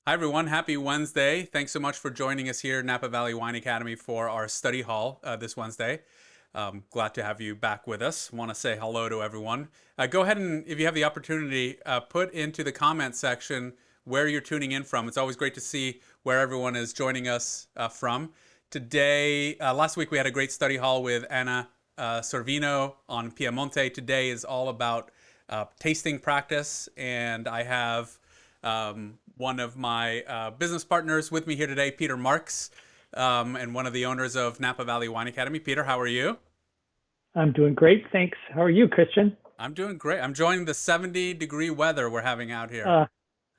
Hi, everyone. Happy Wednesday. Thanks so much for joining us here at Napa Valley Wine Academy for our study hall this Wednesday. Glad to have you back with us. Want to say hello to everyone. Go ahead and, if you have the opportunity, put into the comment section where you're tuning in from. It's always great to see where everyone is joining us from. Today, last week we had a great study hall with Anna Sorvino on Piemonte. Today is all about tasting practice, and I have one of my business partners with me here today, Peter Marks, and one of the owners of Napa Valley Wine Academy. Peter, how are you? I'm doing great, thanks. How are you, Christian? I'm doing great. I'm enjoying the 70-degree weather we're having out here.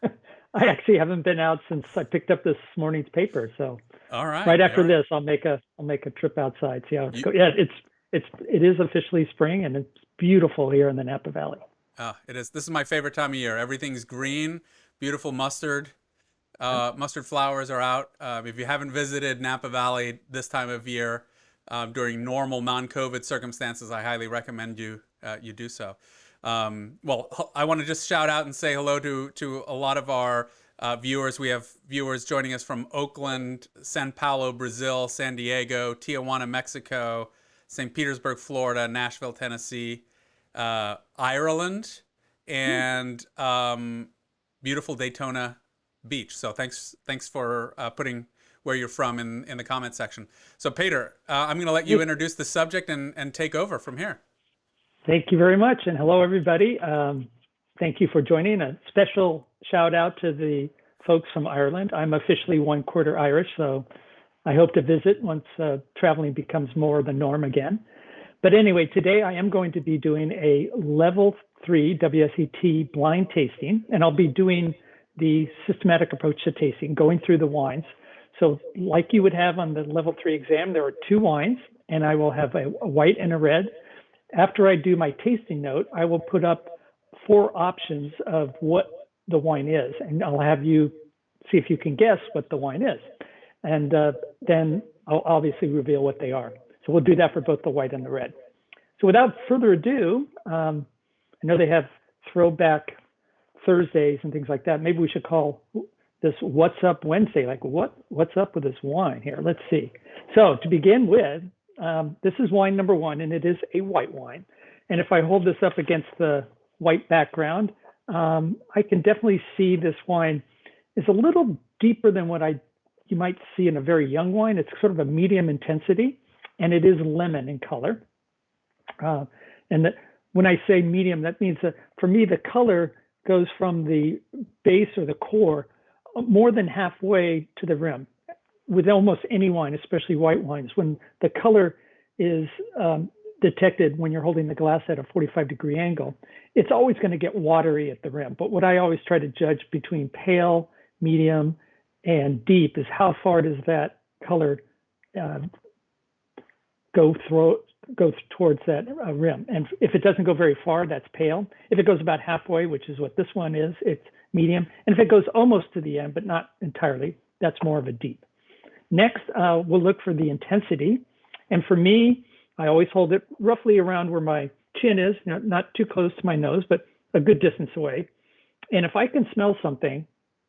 Uh, I actually haven't been out since I picked up this morning's paper. So All right, right all after right. this, I'll make a trip outside. See how it's You, going. Yeah, it is officially spring, and it's beautiful here in the Napa Valley. it is. This is my favorite time of year. Everything's green, beautiful mustard. Yep. Mustard flowers are out. If you haven't visited Napa Valley this time of year during normal non-COVID circumstances, I highly recommend you do so. I want to just shout out and say hello to a lot of our viewers. We have viewers joining us from Oakland, Sao Paulo, Brazil, San Diego, Tijuana, Mexico, St. Petersburg, Florida, Nashville, Tennessee, Ireland, and beautiful Daytona Beach. So thanks for putting where you're from in the comment section. So Peter, I'm going to let you Hey, introduce the subject and take over from here. thank you very much, and hello, everybody. Thank you for joining. A special shout out to the folks from Ireland. I'm officially one quarter Irish, so I hope to visit once traveling becomes more the norm again. But anyway, today I am going to be doing a level 3 WSET blind tasting, and I'll be doing the systematic approach to tasting, going through the wines. So, like you would have on the level 3 exam, there are two wines, and I will have a white and a red. After I do my tasting note, I will put up four options of what the wine is, and I'll have you see if you can guess what the wine is. And then I'll obviously reveal what they are. So we'll do that for both the white and the red. So without further ado, I know they have throwback Thursdays and things like that. Maybe we should call this What's Up Wednesday. Like, what's up with this wine here? Let's see. So to begin with, this is wine number one, and it is a white wine. And if I hold this up against the white background, I can definitely see this wine is a little deeper than what you might see in a very young wine. It's sort of a medium intensity, and it is lemon in color. Uh, and when I say medium, that means that for me, the color goes from the base or the core more than halfway to the rim with almost any wine, especially white wines. When the color is detected when you're holding the glass at a 45-degree angle, it's always going to get watery at the rim. But what I always try to judge between pale, medium, and deep is how far does that color uh, go through go towards that rim. And if it doesn't go very far, that's pale. If it goes about halfway, which is what this one is, it's medium. And if it goes almost to the end, but not entirely, that's more of a deep. Next, we'll look for the intensity. And for me, I always hold it roughly around where my chin is, not too close to my nose, but a good distance away. And if I can smell something,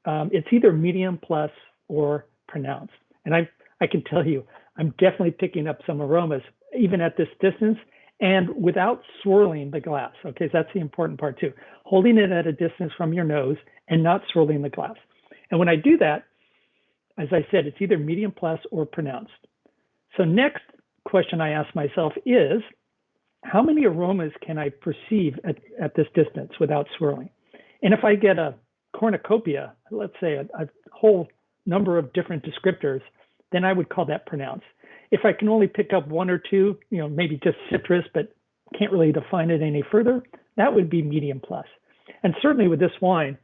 it's either medium plus or pronounced. And I can tell you, I'm definitely picking up some aromas even at this distance and without swirling the glass. Okay, so that's the important part too. Holding it at a distance from your nose and not swirling the glass. And when I do that, as I said, it's either medium plus or pronounced. So next question I ask myself is, how many aromas can I perceive at this distance without swirling? And if I get a cornucopia, let's say a whole number of different descriptors, then I would call that pronounced. If I can only pick up one or two, maybe just citrus, but can't really define it any further, that would be medium plus. And certainly with this wine,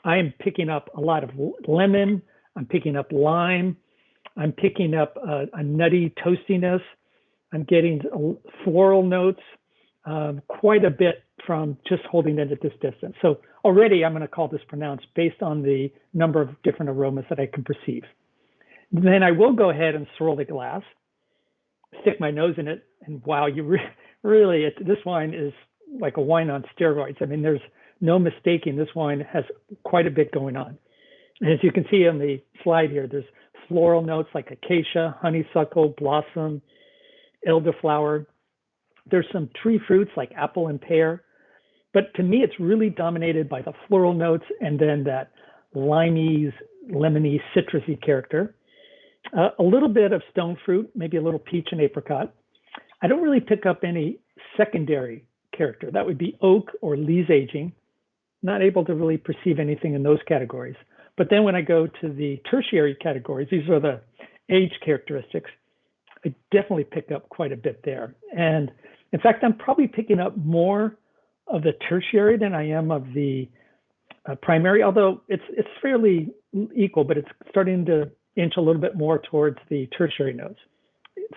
I am picking up a lot of lemon. I'm picking up lime. I'm picking up a nutty toastiness. I'm getting floral notes, quite a bit from just holding it at this distance. So already I'm going to call this pronounced based on the number of different aromas that I can perceive. Then I will go ahead and swirl the glass, stick my nose in it, and wow, this wine is like a wine on steroids. I mean, there's no mistaking this wine has quite a bit going on. And as you can see on the slide here, there's floral notes like acacia, honeysuckle, blossom, elderflower. There's some tree fruits like apple and pear. But to me, it's really dominated by the floral notes and then that limey, lemony, citrusy character. A little bit of stone fruit, maybe a little peach and apricot. I don't really pick up any secondary character. That would be oak or lees aging. Not able to really perceive anything in those categories. But then when I go to the tertiary categories, these are the age characteristics, I definitely pick up quite a bit there. And in fact, I'm probably picking up more of the tertiary than I am of the primary, although it's fairly equal, but it's starting to inch a little bit more towards the tertiary notes.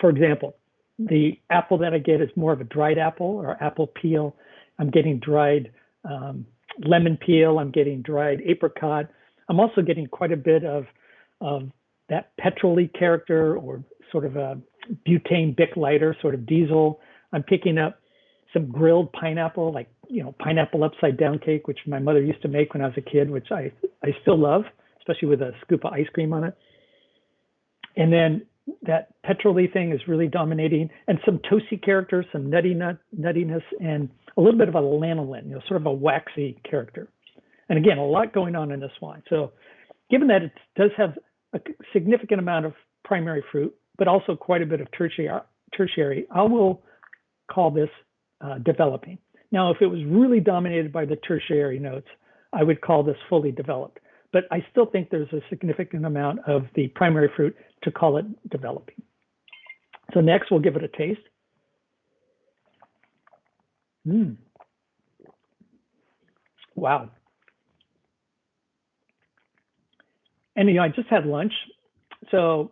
For example, the apple that I get is more of a dried apple or apple peel. I'm getting dried lemon peel. I'm getting dried apricot. I'm also getting quite a bit of that petrol-y character or sort of a butane bic lighter, sort of diesel. I'm picking up some grilled pineapple, like, pineapple upside down cake, which my mother used to make when I was a kid, which I still love, especially with a scoop of ice cream on it. And then that petrol-y thing is really dominating, and some toasty character, some nuttiness, and a little bit of a lanolin, sort of a waxy character. And again, a lot going on in this wine. So given that it does have a significant amount of primary fruit, but also quite a bit of tertiary, I will call this developing. Now, if it was really dominated by the tertiary notes, I would call this fully developed. But I still think there's a significant amount of the primary fruit to call it developing. So next, we'll give it a taste. Wow. And I just had lunch, so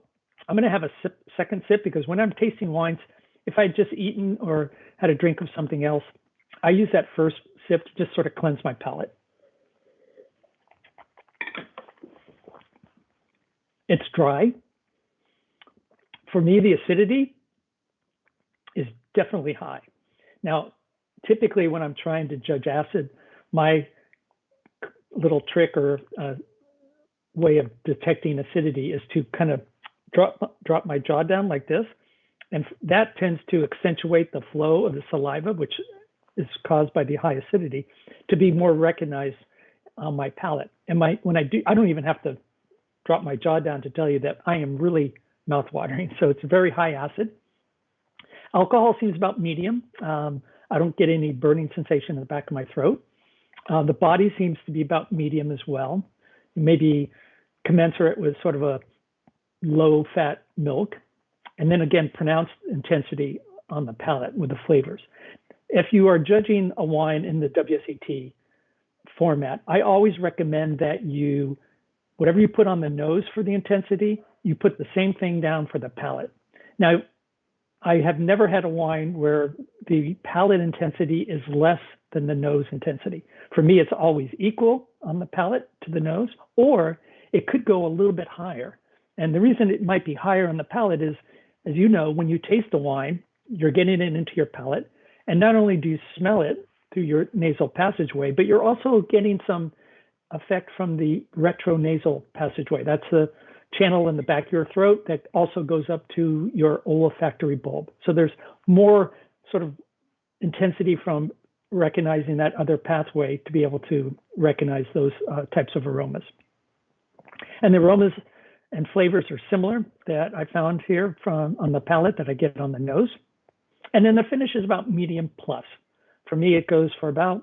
I'm going to have a second sip, because when I'm tasting wines, if I had just eaten or had a drink of something else, I use that first sip to just sort of cleanse my palate. It's dry. For me, the acidity is definitely high. Now, typically when I'm trying to judge acid, my little trick or way of detecting acidity is to kind of drop my jaw down like this. And that tends to accentuate the flow of the saliva, which is caused by the high acidity, to be more recognized on my palate. And when I do, I don't even have to drop my jaw down to tell you that I am really mouthwatering. So it's very high acid. Alcohol seems about medium. I don't get any burning sensation in the back of my throat. The body seems to be about medium as well, maybe commensurate with sort of a low fat milk. And then again, pronounced intensity on the palate with the flavors. If you are judging a wine in the WSET format, I always recommend that whatever you put on the nose for the intensity, you put the same thing down for the palate. Now, I have never had a wine where the palate intensity is less than the nose intensity. For me, it's always equal on the palate to the nose, or it could go a little bit higher. And the reason it might be higher on the palate is, as you know, when you taste the wine, you're getting it into your palate. And not only do you smell it through your nasal passageway, but you're also getting some effect from the retronasal passageway. That's the channel in the back of your throat that also goes up to your olfactory bulb. So there's more sort of intensity from recognizing that other pathway to be able to recognize those types of aromas. And the aromas and flavors are similar that I found here on the palate that I get on the nose. And then the finish is about medium plus. For me, it goes for about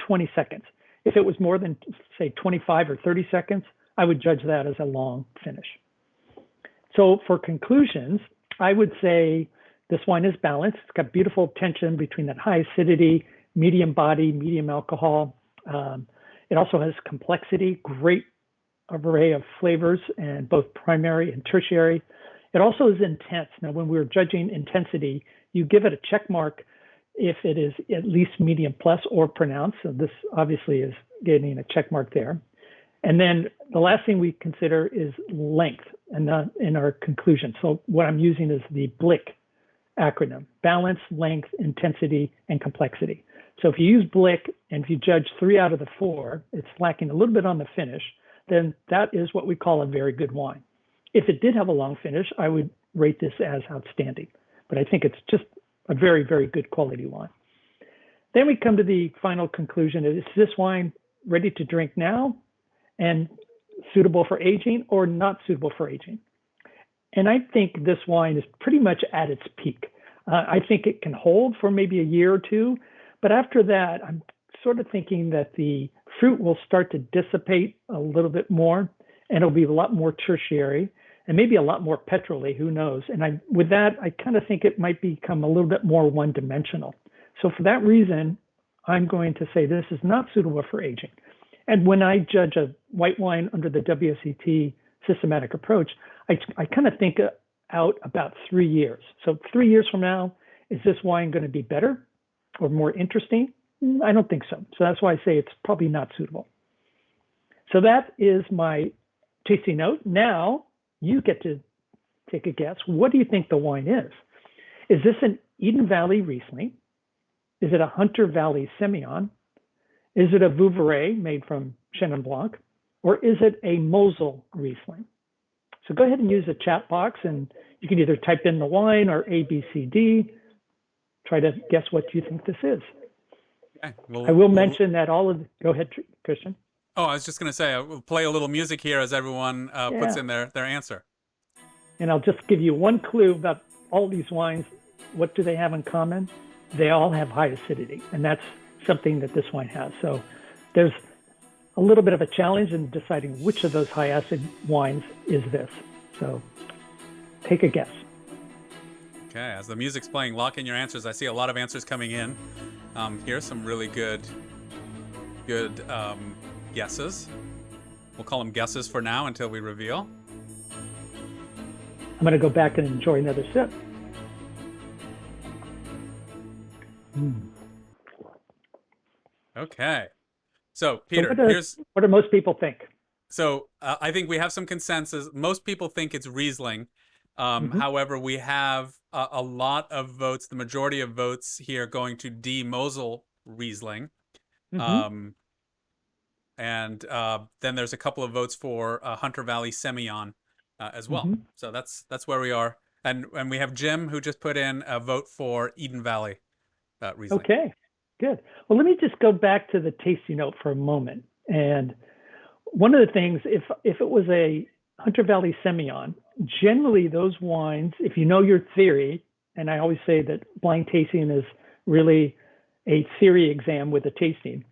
20 seconds. If it was more than, say, 25 or 30 seconds, I would judge that as a long finish. So for conclusions, I would say this wine is balanced. It's got beautiful tension between that high acidity, medium body, medium alcohol. It also has complexity, great array of flavors, and both primary and tertiary. It also is intense. Now, when we're judging intensity, you give it a check mark if it is at least medium plus or pronounced. So this obviously is getting a check mark there. And then the last thing we consider is length and not in our conclusion. So what I'm using is the BLIC acronym: balance, length, intensity, and complexity. So if you use BLIC and if you judge 3 out of the 4, it's lacking a little bit on the finish. then that is what we call a very good wine. If it did have a long finish, I would rate this as outstanding. But I think it's just a very, very good quality wine. Then we come to the final conclusion: is this wine ready to drink now and suitable for aging or not suitable for aging? And I think this wine is pretty much at its peak. I think it can hold for maybe a year or two, but after that, I'm sort of thinking that the fruit will start to dissipate a little bit more, and it'll be a lot more tertiary and maybe a lot more petrol-y, who knows? And with that, I kind of think it might become a little bit more one-dimensional. So for that reason, I'm going to say this is not suitable for aging. And when I judge a white wine under the WSET systematic approach, I kind of think out about 3 years. So 3 years from now, is this wine going to be better or more interesting? I don't think so. So that's why I say it's probably not suitable. So that is my tasting note. Now you get to take a guess. What do you think the wine is? Is this an Eden Valley Riesling? Is it a Hunter Valley Semillon? Is it a Vouvray made from Chenin Blanc? Or is it a Mosel Riesling? So go ahead and use the chat box, and you can either type in the wine or A, B, C, D. Try to guess what you think this is. Okay. I will mention that go ahead, Christian. Oh, I was just going to say, we'll play a little music here as everyone puts in their answer. And I'll just give you one clue about all these wines. What do they have in common? They all have high acidity, and that's something that this wine has. So there's a little bit of a challenge in deciding which of those high acid wines is this. So take a guess. Okay, as the music's playing, lock in your answers. I see a lot of answers coming in. Here's some really good guesses. We'll call them guesses for now until we reveal. I'm going to go back and enjoy another sip. Okay. So, Peter, what do most people think? So, I think we have some consensus. Most people think it's Riesling. However, we have a lot of votes, the majority of votes here going to D. Mosel Riesling. And then there's a couple of votes for Hunter Valley Semillon as well. So that's where we are. And we have Jim, who just put in a vote for Eden Valley Riesling. Okay, good. Well, let me just go back to the tasting note for a moment. And one of the things, if it was a Hunter Valley Semillon, generally those wines, if you know your theory, and I always say that blind tasting is really a theory exam with a tasting.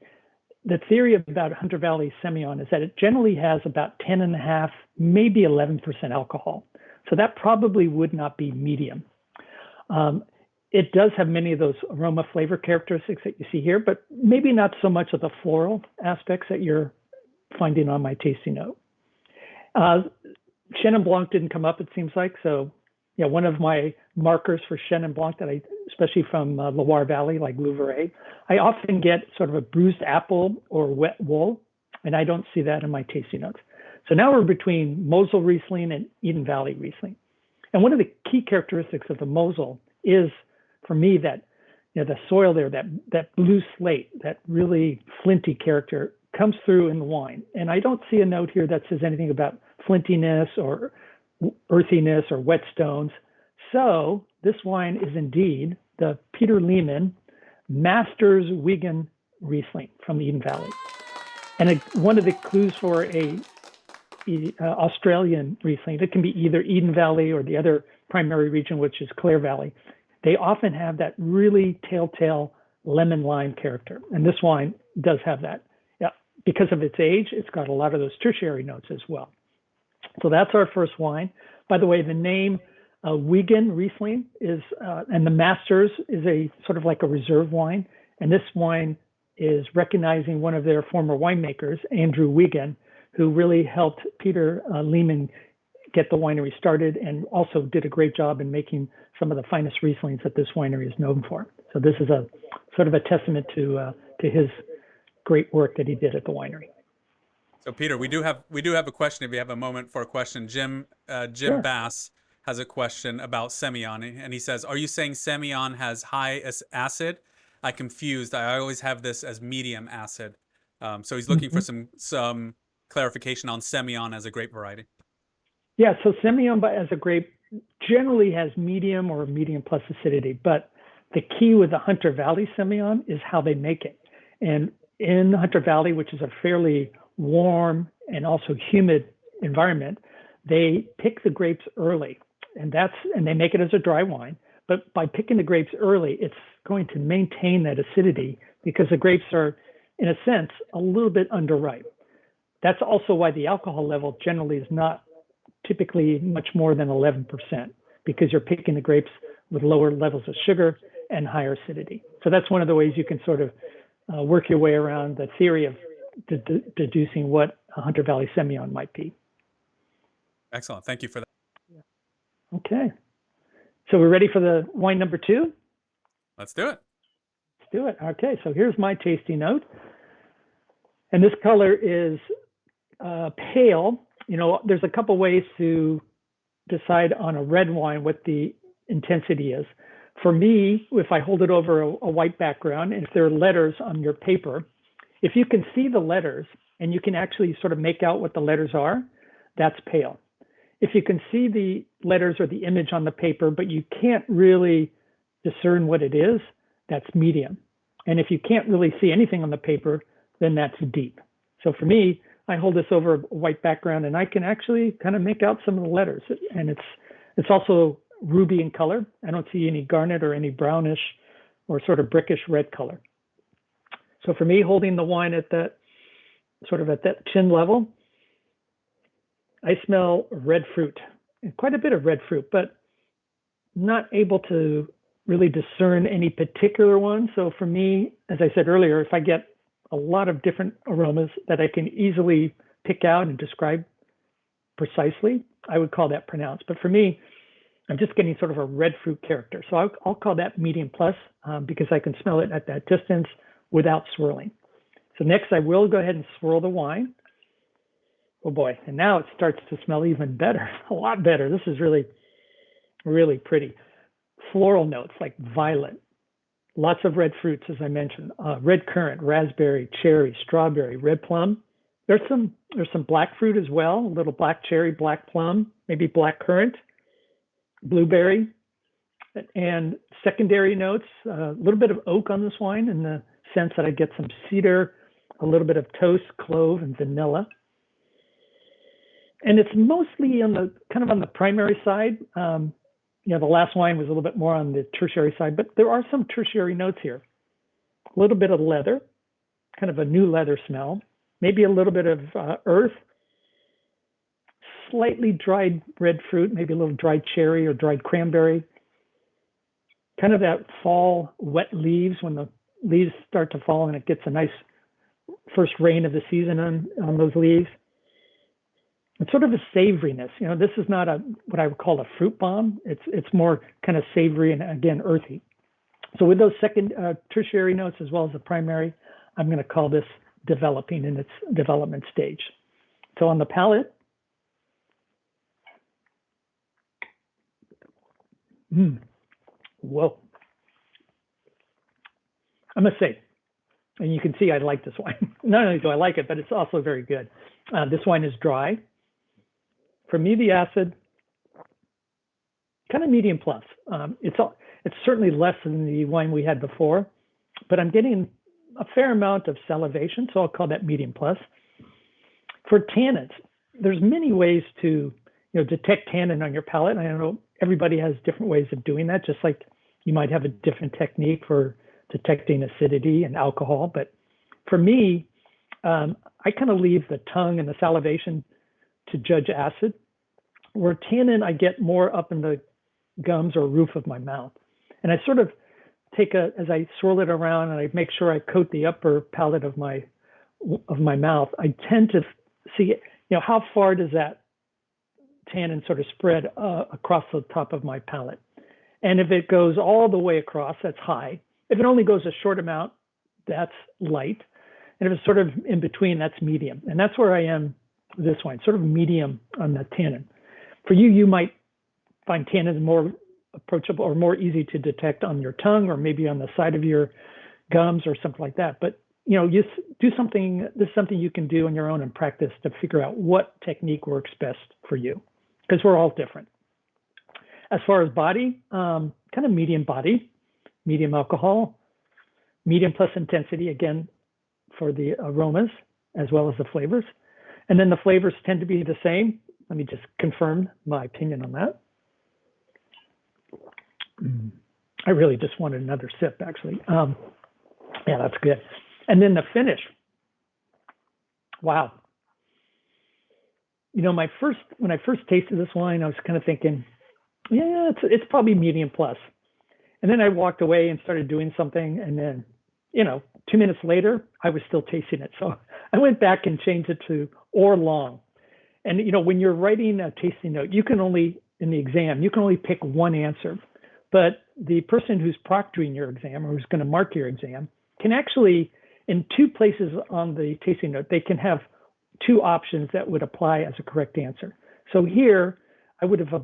The theory about Hunter Valley Semillon is that it generally has about 10.5, maybe 11% alcohol. So that probably would not be medium. It does have many of those aroma flavor characteristics that you see here, but maybe not so much of the floral aspects that you're finding on my tasting note. Chenin Blanc didn't come up, it seems like. So, yeah, one of my markers for Chenin Blanc that especially from Loire Valley, like Vouvray, I often get sort of a bruised apple or wet wool, and I don't see that in my tasting notes. So now we're between Mosel Riesling and Eden Valley Riesling. And one of the key characteristics of the Mosel is, for me, that the soil there, that blue slate, that really flinty character comes through in the wine. And I don't see a note here that says anything about flintiness or earthiness or wet stones. So this wine is indeed the Peter Lehmann Masters Wigan Riesling from the Eden Valley. And one of the clues for a Australian Riesling, it can be either Eden Valley or the other primary region, which is Clare Valley. They often have that really telltale lemon lime character. And this wine does have that. Yeah, because of its age, it's got a lot of those tertiary notes as well. So that's our first wine. By the way, the name Wigan Riesling is, and the Masters is a sort of like a reserve wine. And this wine is recognizing one of their former winemakers, Andrew Wigan, who really helped Peter Lehmann get the winery started and also did a great job in making some of the finest Rieslings that this winery is known for. So this is a sort of a testament to his great work that he did at the winery. So Peter, we do have a question. If you have a moment for a question, Jim Sure. Bass has a question about Semillon, and he says, "Are you saying Semillon has high acid? I always have this as medium acid." So he's looking for some clarification on Semillon as a grape variety. Yeah, so Semillon as a grape generally has medium or medium plus acidity, but the key with the Hunter Valley Semillon is how they make it. And in Hunter Valley, which is a fairly warm and also humid environment, they pick the grapes early, and they make it as a dry wine. But by picking the grapes early, it's going to maintain that acidity because the grapes are, in a sense, a little bit underripe. That's also why the alcohol level generally is not typically much more than 11%, because you're picking the grapes with lower levels of sugar and higher acidity. So that's one of the ways you can sort of work your way around the theory of deducing what a Hunter Valley Semillon might be. Excellent. Thank you for that. Okay. So we're ready for the wine number 2? Let's do it. Let's do it. Okay. So here's my tasty note. And this color is pale. You know, there's a couple ways to decide on a red wine what the intensity is. For me, if I hold it over a white background, and if there are letters on your paper, if you can see the letters and you can actually sort of make out what the letters are, that's pale. If you can see the letters or the image on the paper, but you can't really discern what it is, that's medium. And if you can't really see anything on the paper, then that's deep. So for me, I hold this over a white background and I can actually kind of make out some of the letters. And it's also ruby in color. I don't see any garnet or any brownish or sort of brickish red color. So for me, holding the wine at that sort of at that chin level, I smell red fruit, and quite a bit of red fruit, but not able to really discern any particular one. So for me, as I said earlier, if I get a lot of different aromas that I can easily pick out and describe precisely, I would call that pronounced. But for me, I'm just getting sort of a red fruit character. So I'll call that medium plus because I can smell it at that distance without swirling. So next I will go ahead and swirl the wine. Oh boy, and now it starts to smell even better, a lot better. This is really, really pretty. Floral notes like violet, lots of red fruits, as I mentioned, red currant, raspberry, cherry, strawberry, red plum. There's some black fruit as well, a little black cherry, black plum, maybe black currant, blueberry, and secondary notes, a little bit of oak on this wine in the sense that I get some cedar, a little bit of toast, clove, and vanilla. And it's mostly on the kind of on the primary side. You know, the last wine was a little bit more on the tertiary side, but there are some tertiary notes here. A little bit of leather, kind of a new leather smell, maybe a little bit of earth, slightly dried red fruit, maybe a little dried cherry or dried cranberry, kind of that fall wet leaves when the leaves start to fall and it gets a nice first rain of the season on those leaves. It's sort of a savoriness. You know, this is not what I would call a fruit bomb. It's more kind of savory and, again, earthy. So with those second tertiary notes as well as the primary, I'm going to call this developing in its development stage. So on the palate, whoa. I must say, and you can see I like this wine. Not only do I like it, but it's also very good. This wine is dry. For me, the acid, kind of medium plus. It's certainly less than the wine we had before, but I'm getting a fair amount of salivation, so I'll call that medium plus. For tannins, there's many ways to detect tannin on your palate. I know everybody has different ways of doing that, just like you might have a different technique for detecting acidity and alcohol. But for me, I kind of leave the tongue and the salivation to judge acid, where tannin I get more up in the gums or roof of my mouth. And I sort of as I swirl it around and I make sure I coat the upper palate of my mouth, I tend to see, how far does that tannin sort of spread across the top of my palate. And if it goes all the way across, that's high. If it only goes a short amount, that's light. And if it's sort of in between, that's medium. And that's where I am with this wine, sort of medium on the tannin. For you, you might find tannin more approachable or more easy to detect on your tongue or maybe on the side of your gums or something like that. But do something. This is something you can do on your own and practice to figure out what technique works best for you, because we're all different. As far as body, kind of medium body, medium alcohol, medium plus intensity, again, for the aromas as well as the flavors. And then the flavors tend to be the same. Let me just confirm my opinion on that. I really just wanted another sip, actually. Yeah, that's good. And then the finish. Wow. When I first tasted this wine, I was kind of thinking, yeah, it's probably medium plus. And then I walked away and started doing something, and then, 2 minutes later, I was still tasting it. So I went back and changed it to or long. And when you're writing a tasting note, in the exam, you can only pick one answer. But the person who's proctoring your exam or who's going to mark your exam can actually, in two places on the tasting note, they can have two options that would apply as a correct answer. So here, I would have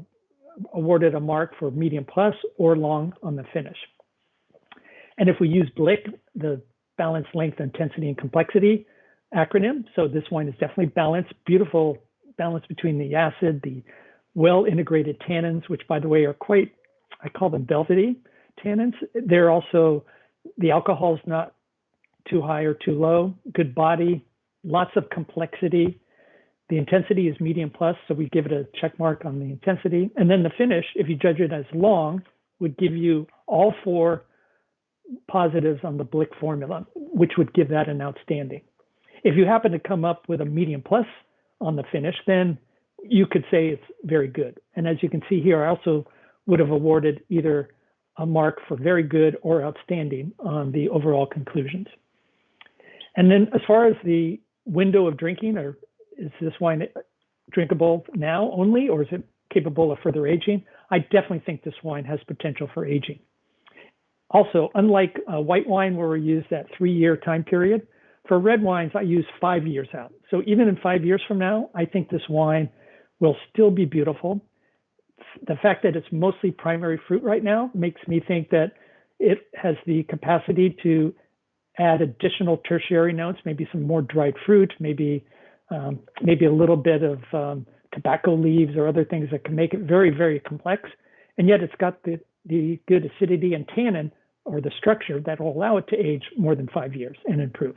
awarded a mark for medium plus or long on the finish. And if we use BLIC, the balance, length, intensity, and complexity acronym, so this wine is definitely balanced, beautiful balance between the acid, the well-integrated tannins, which, by the way, are quite, I call them velvety tannins. They're also, the alcohol is not too high or too low, good body, lots of complexity. The intensity is medium plus, so we give it a check mark on the intensity. And then the finish, if you judge it as long, would give you all 4 positives on the BLIC formula, which would give that an outstanding. If you happen to come up with a medium plus on the finish, then you could say it's very good. And as you can see here, I also would have awarded either a mark for very good or outstanding on the overall conclusions. And then as far as the window of drinking, or is this wine drinkable now only, or is it capable of further aging? I definitely think this wine has potential for aging. Also, unlike white wine where we use that 3-year time period, for red wines, I use 5 years out. So even in 5 years from now, I think this wine will still be beautiful. The fact that it's mostly primary fruit right now makes me think that it has the capacity to add additional tertiary notes, maybe some more dried fruit, maybe a little bit of tobacco leaves or other things that can make it very, very complex. And yet it's got the good acidity and tannin, or the structure, that will allow it to age more than 5 years and improve.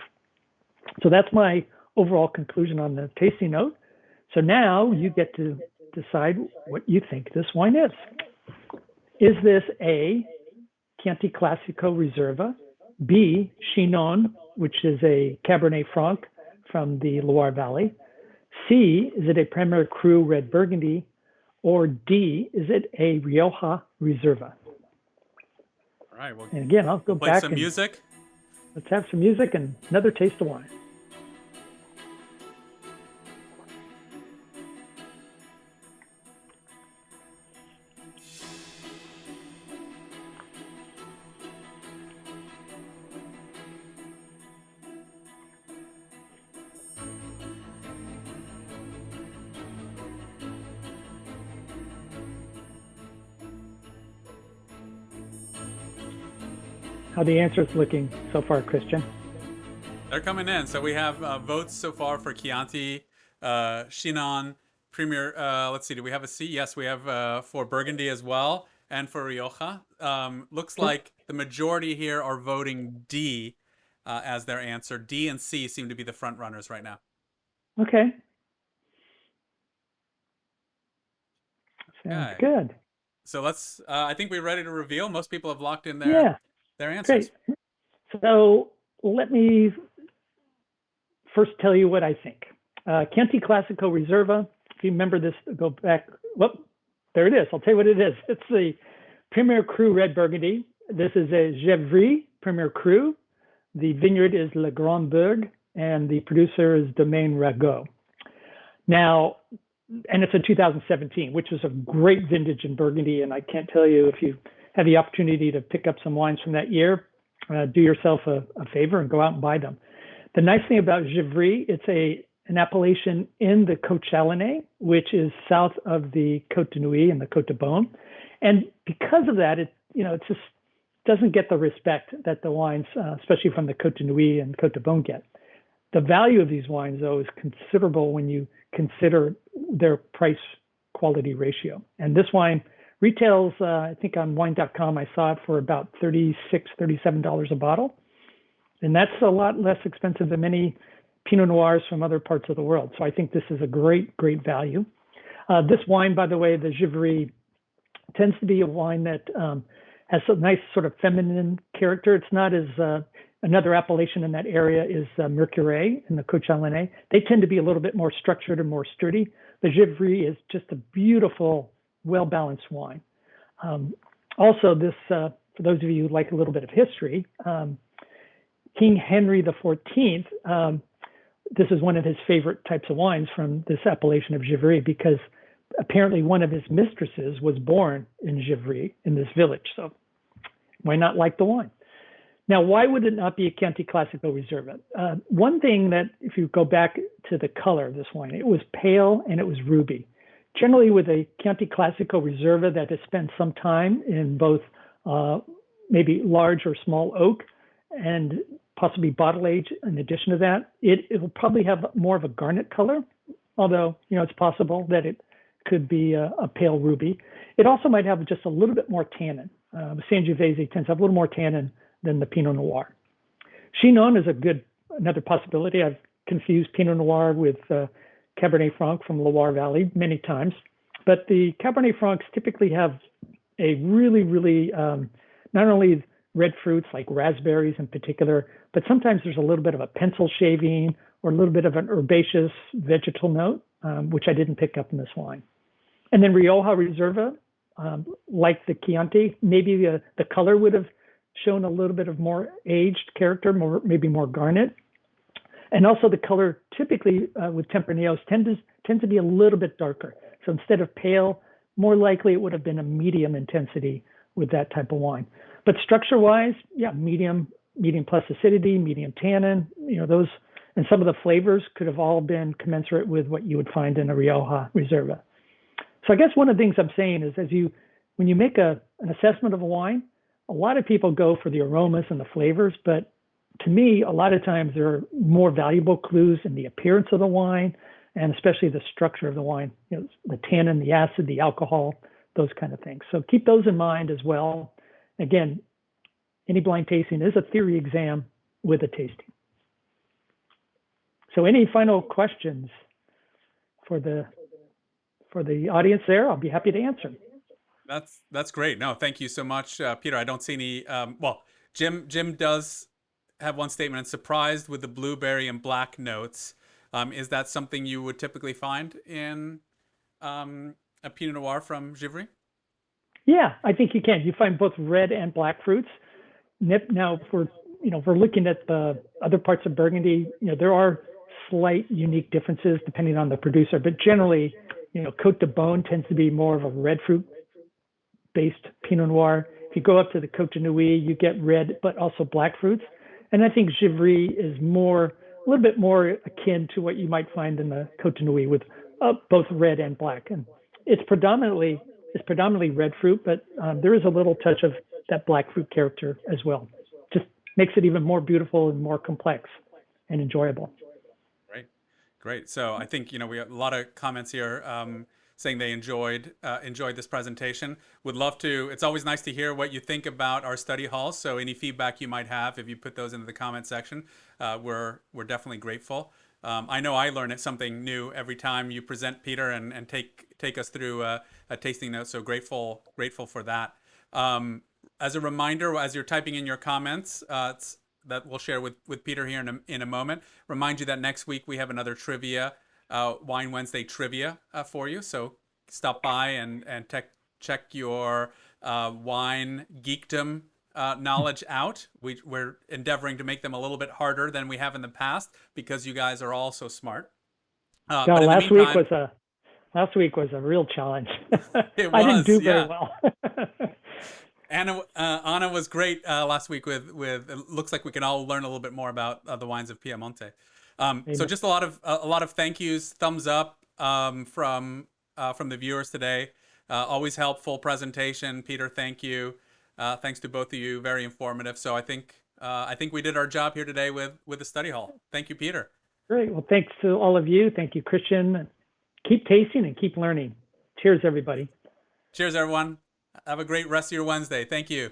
So that's my overall conclusion on the tasting note. So now you get to decide what you think this wine is. Is this A, Chianti Classico Reserva, B, Chinon, which is a Cabernet Franc from the Loire Valley, C, is it a Premier Cru Red Burgundy, or D, is it a Rioja Reserva? All right, well, and again, I'll go play back some and music. let's have some music and another taste of wine. How the answers looking so far, Christian? They're coming in. So we have votes so far for Chianti, Chinon, Premier. Let's see. Do we have a C? Yes, we have for Burgundy as well, and for Rioja. Looks like the majority here are voting D as their answer. D and C seem to be the front runners right now. Okay. Sounds good. So let's. I think we're ready to reveal. Most people have locked in their answers. Great. So let me first tell you what I think. Chianti Classico Reserva. If you remember this, go back. Well, there it is. I'll tell you what it is. It's the Premier Cru Red Burgundy. This is a Gevrey Premier Cru. The vineyard is Le Grand Bourg, and the producer is Domaine Ragot. Now, and it's a 2017, which was a great vintage in Burgundy. And I can't tell you, if you have the opportunity to pick up some wines from that year, do yourself a favor and go out and buy them. The nice thing about Gevrey, it's an appellation in the Côte Chalonnais, which is south of the Côte de Nuits and the Côte de Beaune. And because of that, it's just doesn't get the respect that the wines, especially from the Côte de Nuits and Côte de Beaune, get. The value of these wines, though, is considerable when you consider their price quality ratio. And this wine retails, I think on wine.com, I saw it for about $36, $37 a bottle. And that's a lot less expensive than many Pinot Noirs from other parts of the world. So I think this is a great, great value. This wine, by the way, the Givry, tends to be a wine that has a nice sort of feminine character. It's not as, another appellation in that area is Mercurey in the Côte Chalonnais. They tend to be a little bit more structured and more sturdy. The Givry is just a beautiful, well-balanced wine. Also, this, for those of you who like a little bit of history, King Henry XIV, this is one of his favorite types of wines from this appellation of Givry, because apparently one of his mistresses was born in Givry, in this village. So why not like the wine? Now, why would it not be a Chianti Classico Reserva? One thing that, if you go back to the color of this wine, it was pale and it was ruby. Generally, with a Chianti Classico Reserva that has spent some time in both maybe large or small oak and possibly bottle age in addition to that, it will probably have more of a garnet color, although, it's possible that it could be a pale ruby. It also might have just a little bit more tannin. Sangiovese tends to have a little more tannin than the Pinot Noir. Chinon is another possibility. I've confused Pinot Noir with Cabernet Franc from Loire Valley many times, but the Cabernet Francs typically have a really, really, not only red fruits like raspberries in particular, but sometimes there's a little bit of a pencil shaving or a little bit of an herbaceous vegetal note, which I didn't pick up in this wine. And then Rioja Reserva, like the Chianti, maybe the color would have shown a little bit of more aged character, maybe more garnet. And also the color typically with Tempranillos tends to be a little bit darker. So instead of pale, more likely it would have been a medium intensity with that type of wine. But structure-wise, yeah, medium plus acidity, medium tannin, those, and some of the flavors could have all been commensurate with what you would find in a Rioja Reserva. So I guess one of the things I'm saying is, when you make an assessment of a wine, a lot of people go for the aromas and the flavors, but to me, a lot of times there are more valuable clues in the appearance of the wine, and especially the structure of the wine, the tannin, the acid, the alcohol, those kind of things. So keep those in mind as well. Again, any blind tasting is a theory exam with a tasting. So any final questions for the audience there? I'll be happy to answer. That's great. No, thank you so much, Peter. I don't see any. Well, Jim does have one statement. And surprised with the blueberry and black notes. Is that something you would typically find in a Pinot Noir from Givry? Yeah, I think you can. You find both red and black fruits. Now, if we're looking at the other parts of Burgundy, there are slight unique differences depending on the producer, but generally, Côte de Beaune tends to be more of a red fruit-based Pinot Noir. If you go up to the Côte de Nuits, you get red, but also black fruits. And I think Givry is a little bit more akin to what you might find in the Côte de Nuits with both red and black. And it's predominantly red fruit, but there is a little touch of that black fruit character as well. Just makes it even more beautiful and more complex and enjoyable. Great. So I think, we have a lot of comments here saying they enjoyed this presentation. Would love to. It's always nice to hear what you think about our study halls. So any feedback you might have, if you put those into the comment section, we're definitely grateful. I know I learn something new every time you present, Peter, and take us through a tasting note. So grateful for that. As a reminder, as you're typing in your comments, that we'll share with Peter here in a moment. Remind you that next week we have another trivia, Wine Wednesday trivia for you. So stop by and check your wine geekdom knowledge out. We're endeavoring to make them a little bit harder than we have in the past because you guys are all so smart. Last week was a real challenge. It was, I didn't do very well. Anna was great last week with it looks like we can all learn a little bit more about the wines of Piemonte. So just a lot of thank yous, thumbs up from the viewers today. Always helpful presentation, Peter. Thank you. Thanks to both of you, very informative. So I think we did our job here today with the study hall. Thank you, Peter. Great. Well, thanks to all of you. Thank you, Christian. Keep tasting and keep learning. Cheers, everybody. Cheers, everyone. Have a great rest of your Wednesday. Thank you.